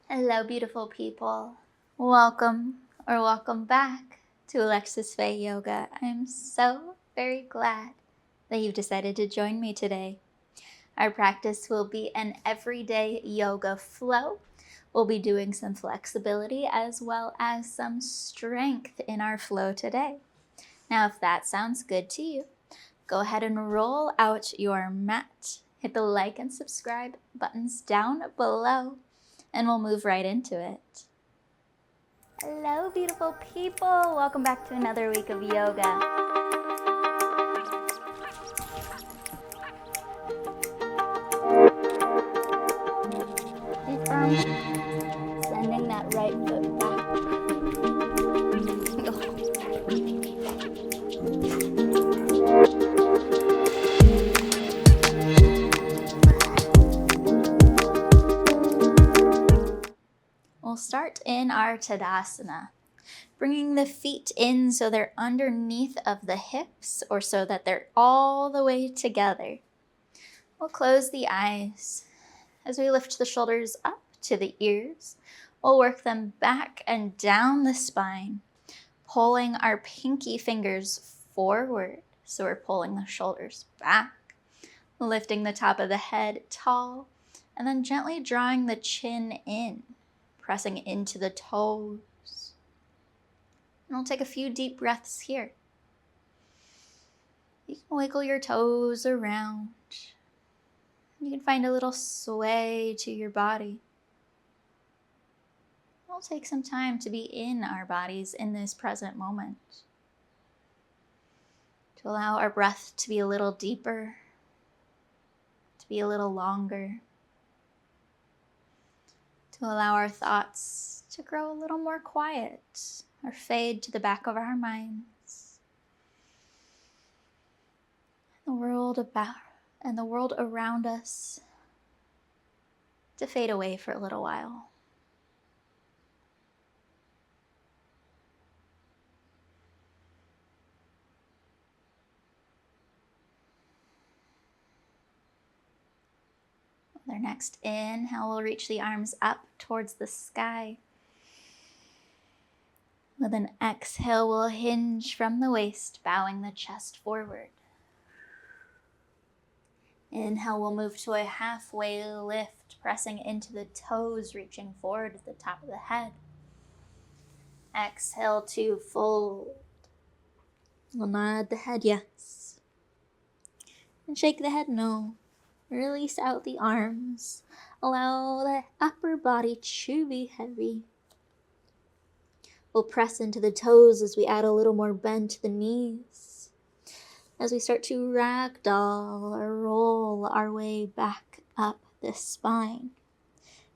Hello, beautiful people. Welcome back to Alexis Faye Yoga. I'm so very glad that you've decided to join me today. Our practice will be an everyday yoga flow. We'll be doing some flexibility as well as some strength in our flow today. Now, if that sounds good to you, go ahead and roll out your mat. Hit the like and subscribe buttons down below, and we'll move right into it. Hello, beautiful people. Welcome back to another week of yoga. Stay firm. Sending that right foot back. We'll start in our Tadasana, bringing the feet in so they're underneath of the hips or so that they're all the way together. We'll close the eyes as we lift the shoulders up to the ears. We'll work them back and down the spine, pulling our pinky fingers forward. So we're pulling the shoulders back, lifting the top of the head tall, and then gently drawing the chin in, pressing into the toes. And we'll take a few deep breaths here. You can wiggle your toes around. You can find a little sway to your body. We'll take some time to be in our bodies in this present moment, to allow our breath to be a little deeper, to be a little longer, to allow our thoughts to grow a little more quiet or fade to the back of our minds. The world around us to fade away for a little while. With our next inhale, we'll reach the arms up towards the sky. With an exhale, we'll hinge from the waist, bowing the chest forward. Inhale, we'll move to a halfway lift, pressing into the toes, reaching forward to the top of the head. Exhale to fold. We'll nod the head yes. And shake the head no. Release out the arms. Allow the upper body to be heavy. We'll press into the toes as we add a little more bend to the knees. As we start to ragdoll or roll our way back up the spine.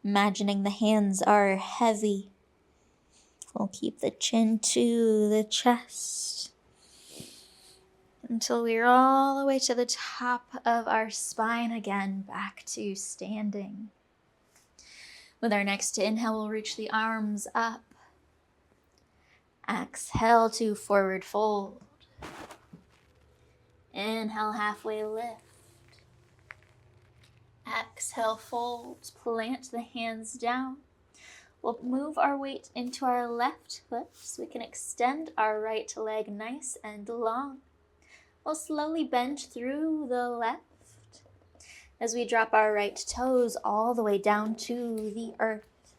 Imagining the hands are heavy. We'll keep the chin to the chest until we're all the way to the top of our spine again, back to standing. With our next inhale, we'll reach the arms up. Exhale to forward fold. Inhale, halfway lift. Exhale, fold. Plant the hands down. We'll move our weight into our left foot so we can extend our right leg nice and long. We'll slowly bend through the left as we drop our right toes all the way down to the earth.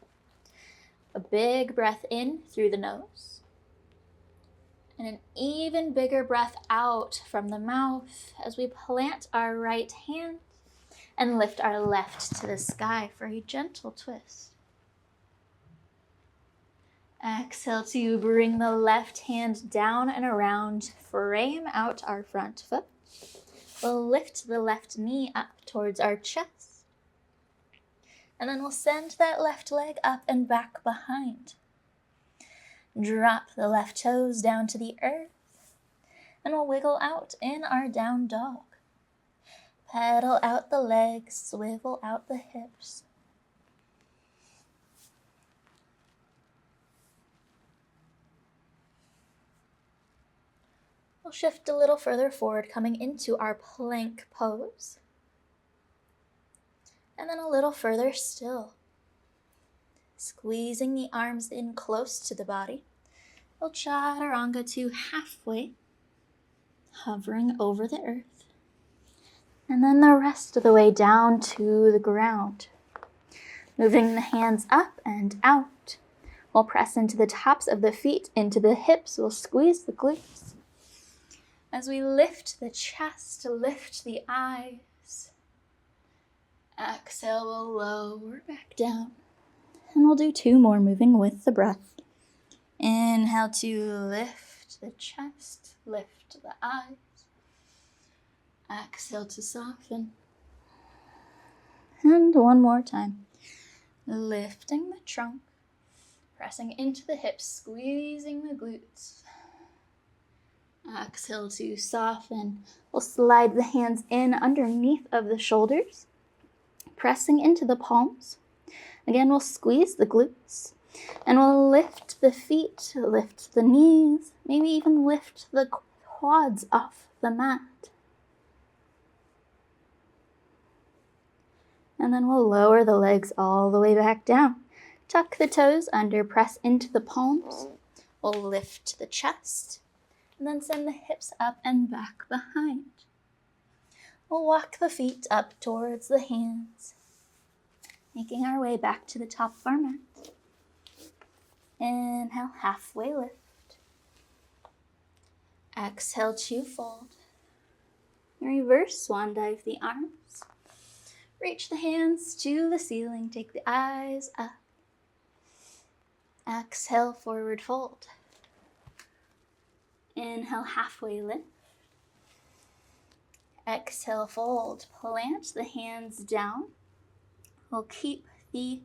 A big breath in through the nose. And an even bigger breath out from the mouth as we plant our right hand and lift our left to the sky for a gentle twist. Exhale to bring the left hand down and around, frame out our front foot. We'll lift the left knee up towards our chest. And then we'll send that left leg up and back behind. Drop the left toes down to the earth. And we'll wiggle out in our down dog. Pedal out the legs, swivel out the hips. We'll shift a little further forward, coming into our plank pose. And then a little further still. Squeezing the arms in close to the body, we'll chaturanga to halfway, hovering over the earth, and then the rest of the way down to the ground. Moving the hands up and out. We'll press into the tops of the feet, into the hips. We'll squeeze the glutes. As we lift the chest, lift the eyes. Exhale, we'll lower back down. And we'll do 2 more, moving with the breath. Inhale to lift the chest, lift the eyes. Exhale to soften. And 1 more time. Lifting the trunk, pressing into the hips, squeezing the glutes. Exhale to soften. We'll slide the hands in underneath of the shoulders, pressing into the palms. Again, we'll squeeze the glutes, and we'll lift the feet, lift the knees, maybe even lift the quads off the mat. And then we'll lower the legs all the way back down. Tuck the toes under, press into the palms. We'll lift the chest, and then send the hips up and back behind. We'll walk the feet up towards the hands, making our way back to the top of our mat. Inhale, halfway lift. Exhale to fold. Reverse swan dive the arms. Reach the hands to the ceiling, take the eyes up. Exhale, forward fold. Inhale, halfway lift. Exhale, fold. Plant the hands down. We'll keep the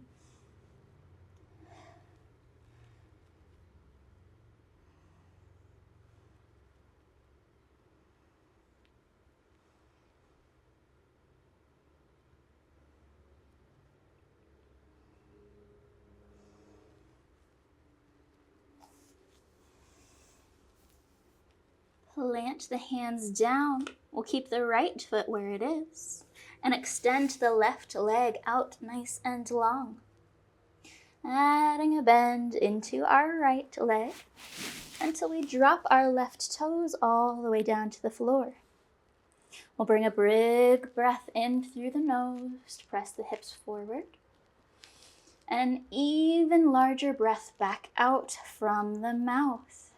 plant the hands down. We'll keep the right foot where it is and extend the left leg out nice and long. Adding a bend into our right leg until we drop our left toes all the way down to the floor. We'll bring a big breath in through the nose to press the hips forward. And an even larger breath back out from the mouth.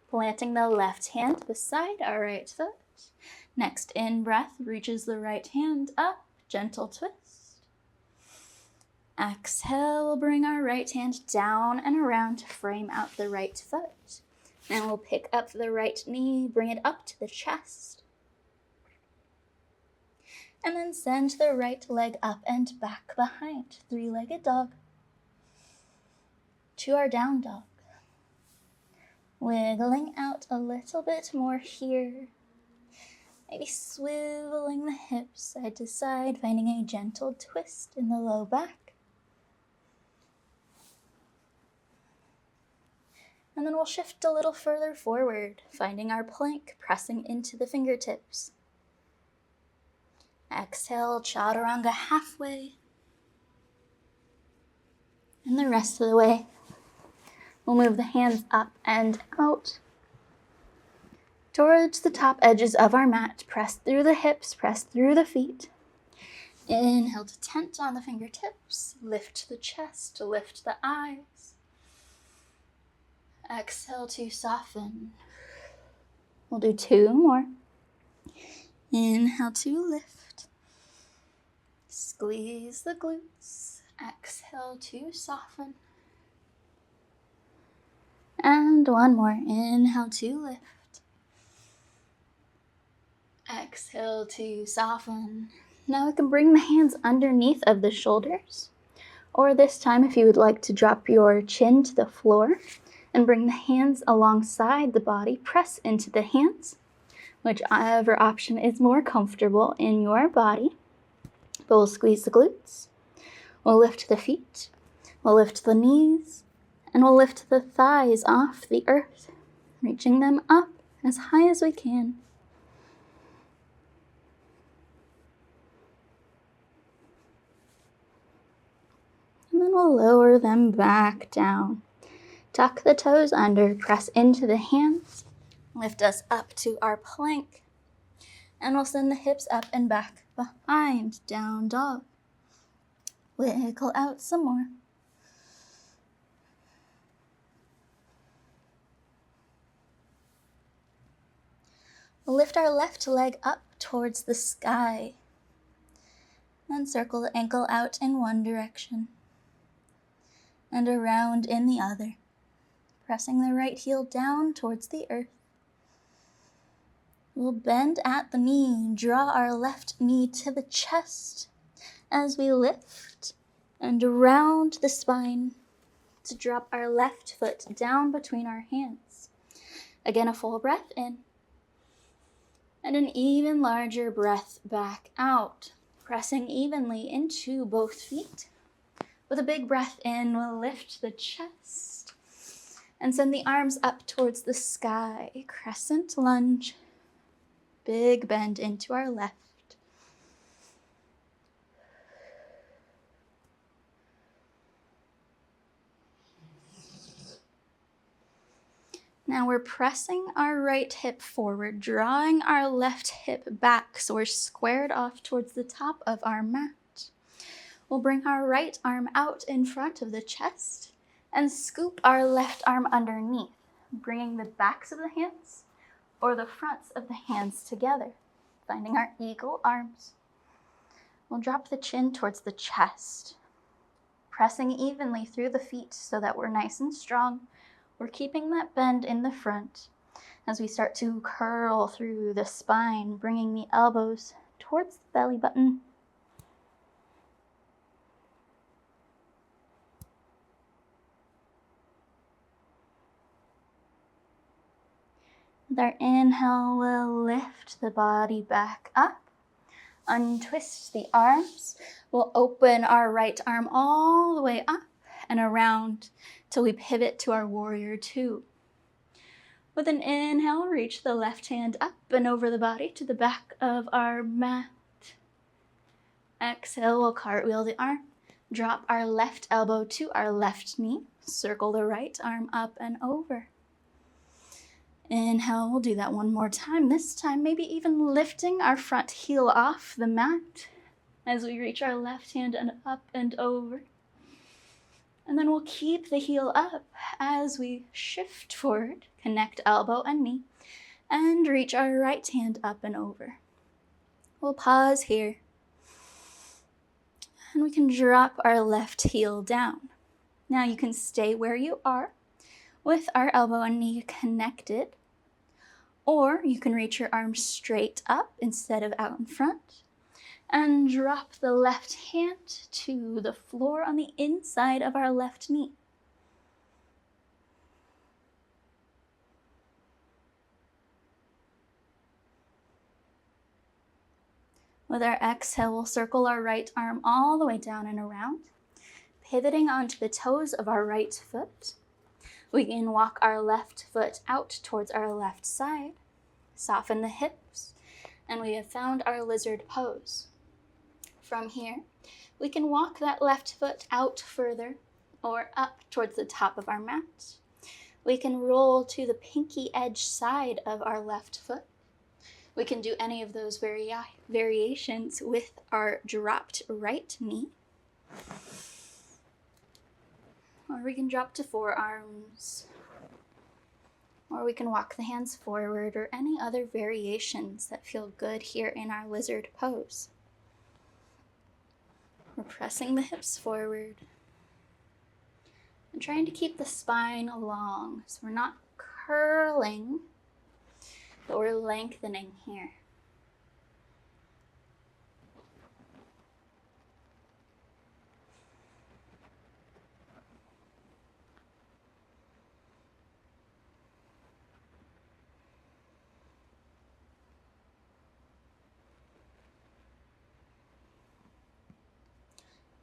Planting the left hand beside our right foot. Next in-breath reaches the right hand up, gentle twist. Exhale, we'll bring our right hand down and around to frame out the right foot. And we'll pick up the right knee, bring it up to the chest. And then send the right leg up and back behind, 3-legged dog. To our down dog. Wiggling out a little bit more here. Maybe swiveling the hips side to side, finding a gentle twist in the low back. And then we'll shift a little further forward, finding our plank, pressing into the fingertips. Exhale, chaturanga halfway. And the rest of the way, we'll move the hands up and out. Towards the top edges of our mat, press through the hips, press through the feet. Inhale to tent on the fingertips, lift the chest, lift the eyes. Exhale to soften. We'll do 2 more. Inhale to lift. Squeeze the glutes. Exhale to soften. And 1 more. Inhale to lift. Exhale to soften. Now we can bring the hands underneath of the shoulders. Or this time, if you would like to drop your chin to the floor and bring the hands alongside the body, press into the hands, whichever option is more comfortable in your body. But we'll squeeze the glutes. We'll lift the feet. We'll lift the knees. And we'll lift the thighs off the earth, reaching them up as high as we can. And then And we'll lower them back down. Tuck the toes under, press into the hands, lift us up to our plank, and we'll send the hips up and back behind, down dog. Wiggle out some more. We'll lift our left leg up towards the sky, and circle the ankle out in one direction, and around in the other, pressing the right heel down towards the earth. We'll bend at the knee, draw our left knee to the chest as we lift and around the spine to drop our left foot down between our hands. Again, a full breath in and an even larger breath back out, pressing evenly into both feet. With a big breath in, we'll lift the chest and send the arms up towards the sky. Crescent lunge. Big bend into our left. Now we're pressing our right hip forward, drawing our left hip back so we're squared off towards the top of our mat. We'll bring our right arm out in front of the chest and scoop our left arm underneath, bringing the backs of the hands or the fronts of the hands together, finding our eagle arms. We'll drop the chin towards the chest, pressing evenly through the feet so that we're nice and strong. We're keeping that bend in the front as we start to curl through the spine, bringing the elbows towards the belly button. With our inhale, we'll lift the body back up, untwist the arms. We'll open our right arm all the way up and around till we pivot to our warrior two. With an inhale, reach the left hand up and over the body to the back of our mat. Exhale, we'll cartwheel the arm, drop our left elbow to our left knee, circle the right arm up and over. Inhale, we'll do that one more time. This time, maybe even lifting our front heel off the mat as we reach our left hand and up and over. And then we'll keep the heel up as we shift forward, connect elbow and knee, and reach our right hand up and over. We'll pause here. And we can drop our left heel down. Now you can stay where you are with our elbow and knee connected, or you can reach your arms straight up instead of out in front and drop the left hand to the floor on the inside of our left knee. With our exhale, we'll circle our right arm all the way down and around, pivoting onto the toes of our right foot. We can walk our left foot out towards our left side, soften the hips, and we have found our lizard pose. From here, we can walk that left foot out further or up towards the top of our mat. We can roll to the pinky edge side of our left foot. We can do any of those variations with our dropped right knee. Or we can drop to forearms. Or we can walk the hands forward, or any other variations that feel good here in our lizard pose. We're pressing the hips forward and trying to keep the spine long. So we're not curling, but we're lengthening here.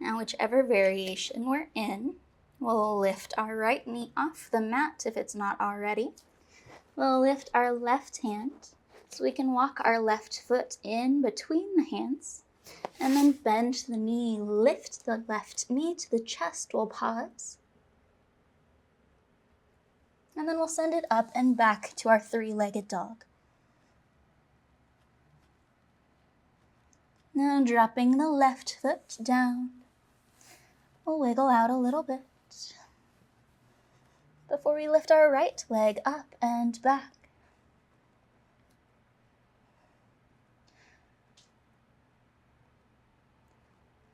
Now, whichever variation we're in, we'll lift our right knee off the mat if it's not already. We'll lift our left hand so we can walk our left foot in between the hands, And then bend the knee, lift the left knee to the chest. We'll pause. And then we'll send it up and back to our three-legged dog. Now dropping the left foot down. We'll wiggle out a little bit before we lift our right leg up and back.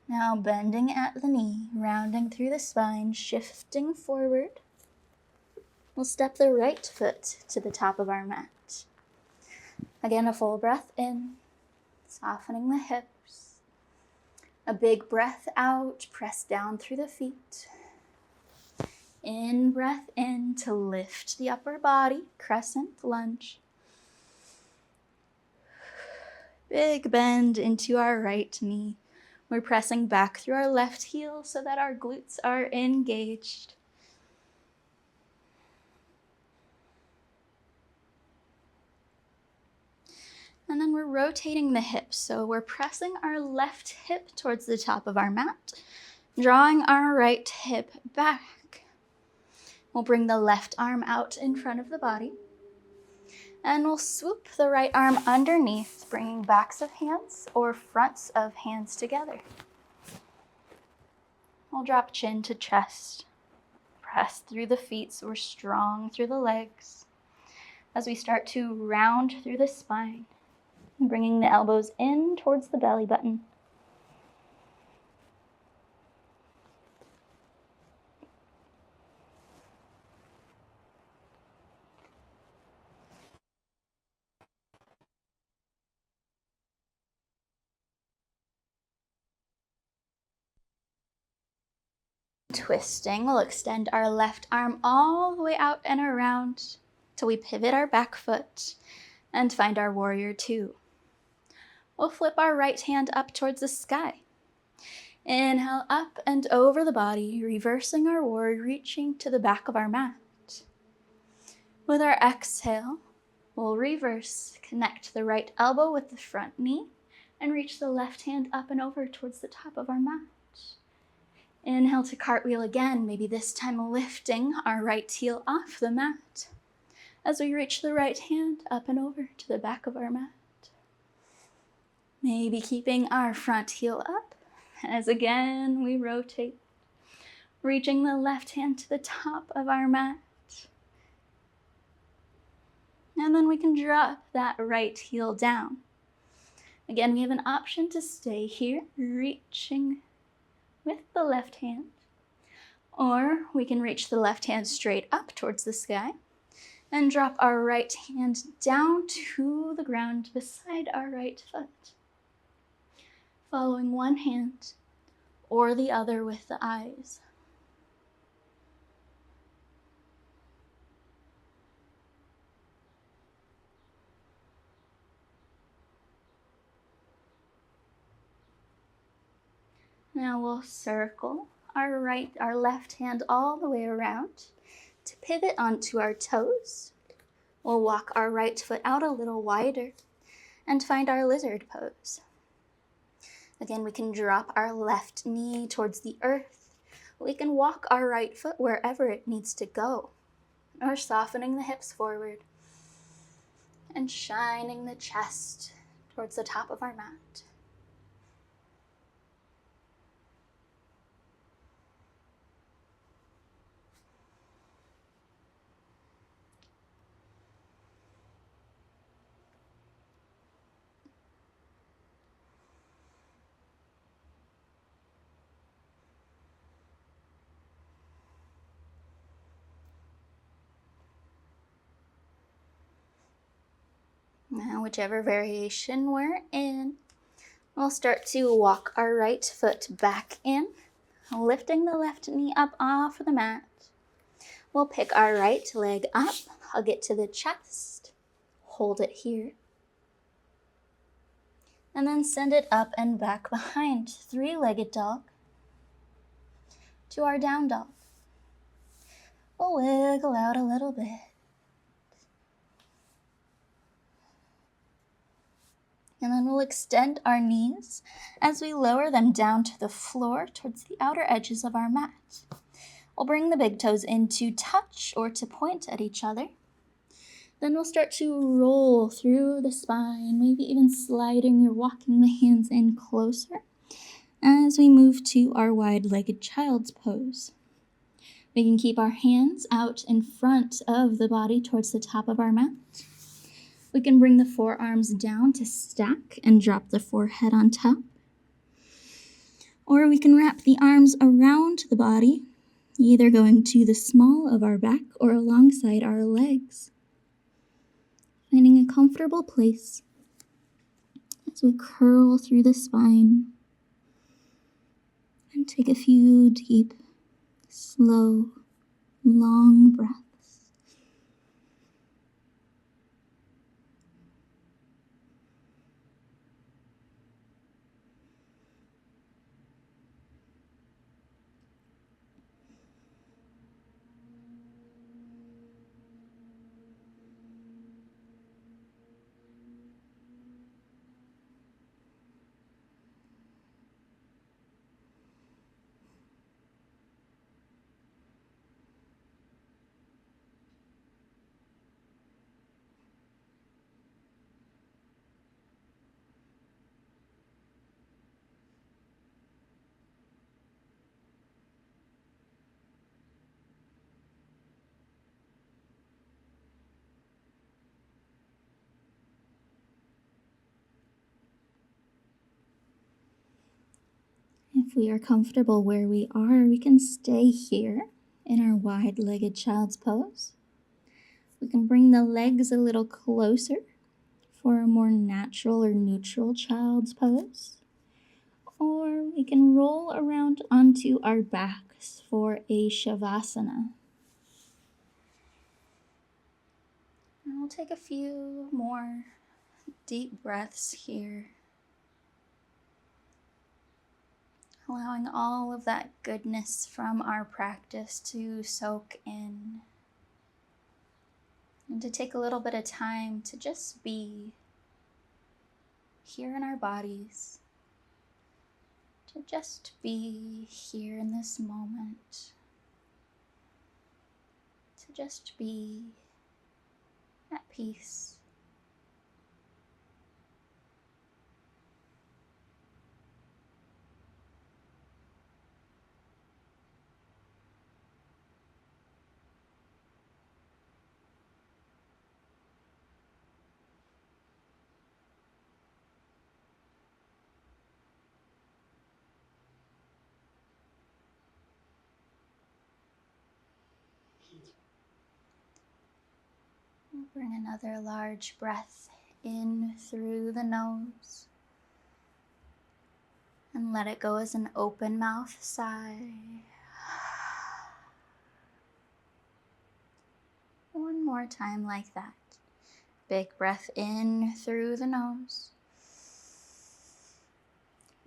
Now bending at the knee, rounding through the spine, shifting forward. We'll step the right foot to the top of our mat. Again, a full breath in, softening the hips. A big breath out, press down through the feet. In breath in to lift the upper body, crescent lunge. Big bend into our right knee. We're pressing back through our left heel so that our glutes are engaged. And then we're rotating the hips. So we're pressing our left hip towards the top of our mat, drawing our right hip back. We'll bring the left arm out in front of the body. And we'll swoop the right arm underneath, bringing backs of hands or fronts of hands together. We'll drop chin to chest. Press through the feet so we're strong through the legs. As we start to round through the spine, bringing the elbows in towards the belly button. Twisting, we'll extend our left arm all the way out and around till we pivot our back foot and find our warrior two. We'll flip our right hand up towards the sky. Inhale up and over the body, reversing our warrior, reaching to the back of our mat. With our exhale, we'll reverse, connect the right elbow with the front knee, and reach the left hand up and over towards the top of our mat. Inhale to cartwheel again, maybe this time lifting our right heel off the mat as we reach the right hand up and over to the back of our mat. Maybe keeping our front heel up as again we rotate, reaching the left hand to the top of our mat. And then we can drop that right heel down. Again, we have an option to stay here, reaching with the left hand, or we can reach the left hand straight up towards the sky and drop our right hand down to the ground beside our right foot, following one hand or the other with the eyes. Now we'll circle our left hand all the way around to pivot onto our toes. We'll walk our right foot out a little wider and find our lizard pose. Again, we can drop our left knee towards the earth. We can walk our right foot wherever it needs to go, or softening the hips forward and shining the chest towards the top of our mat. Now, whichever variation we're in, we'll start to walk our right foot back in, lifting the left knee up off the mat. We'll pick our right leg up, hug it to the chest, hold it here, and then send it up and back behind, three-legged dog, to our down dog. We'll wiggle out a little bit. And then we'll extend our knees as we lower them down to the floor towards the outer edges of our mat. We'll bring the big toes in to touch or to point at each other. Then we'll start to roll through the spine, maybe even sliding or walking the hands in closer as we move to our wide-legged child's pose. We can keep our hands out in front of the body towards the top of our mat. We can bring the forearms down to stack and drop the forehead on top. Or we can wrap the arms around the body, either going to the small of our back or alongside our legs. Finding a comfortable place as we curl through the spine and take a few deep, slow, long breaths. If we are comfortable where we are, we can stay here in our wide-legged child's pose. We can bring the legs a little closer for a more natural or neutral child's pose. Or we can roll around onto our backs for a shavasana. And we'll take a few more deep breaths here, allowing all of that goodness from our practice to soak in, and to take a little bit of time to just be here in our bodies, to just be here in this moment, to just be at peace. Bring another large breath in through the nose and let it go as an open mouth sigh. One more time like that. Big breath in through the nose.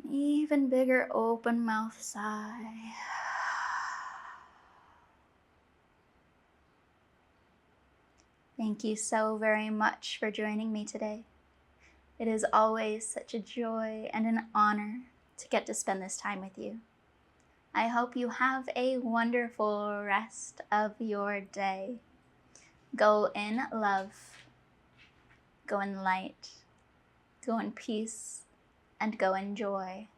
Even bigger open mouth sigh. Thank you so very much for joining me today. It is always such a joy and an honor to get to spend this time with you. I hope you have a wonderful rest of your day. Go in love, go in light, go in peace, and go in joy.